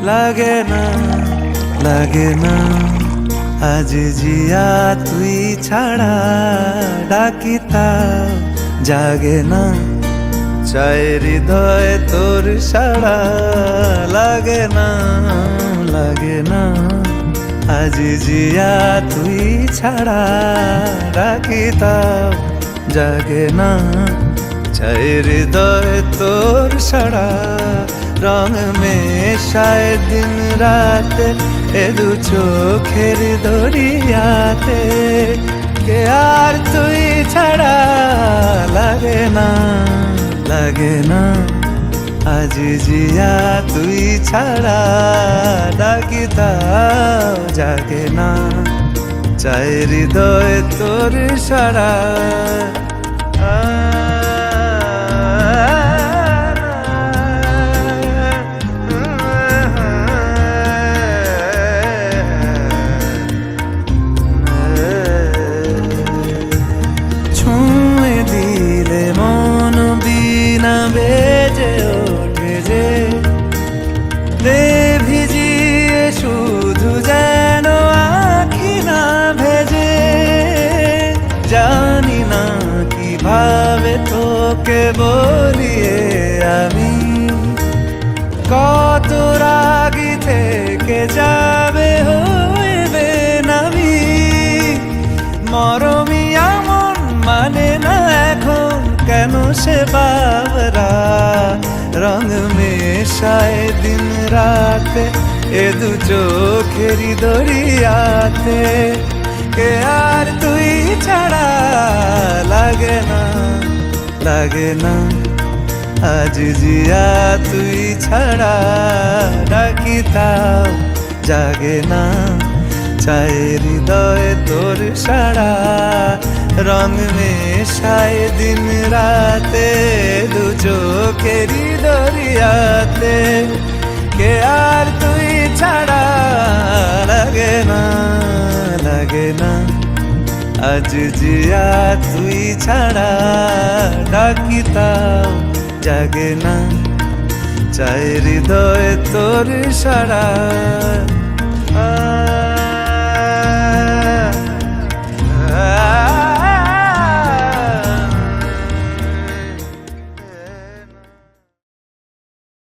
লাগে না লাগে না আজ জিয়া তুই ছাড়া ডাকিতা জাগে না চাই হৃদয় তোর সাড়া লাগে না লাগে না আজ জিয়া তুই ছাড়া ডাকিতা জাগে না চাই হৃদয় তোর সাড়া রং মেশায় দিন রাত এ দু চোখের দরিয়াতে কে আর তুই ছাড়া লাগে না লাগে না আজ জিয়া তুই ছাড়া ডাকিতাও জাগে না চাই হৃদয় তোর সাড়া বেজে ওঠে যে ভিজিয়ে শুধু যেন আখি না ভেজে জানি না কিভাবে তোকে বলিয়ে আমি কত রাগি থেকে যাবে হইবে নামি মরমি এমন মানে না এখন কেন সে বাবরা রং মেশায় দিন রাতে এ দু চোখেরি দরিয়াতে কে আর তুই ছাড়া লাগে না লাগে না আজ জিয়া তুই ছাড়া ডাকিতাও জাগে না চাই হৃদয় তোর সাড়া রং মেশায় দিন রাতে দু চোখেরি দরিয়াতে কে আর তুই ছাড়া লাগে না লাগে না আজ জিয়া তুই ছাড়া ডাকিতাও জাগে না চাই হৃদয় তোর সাড়া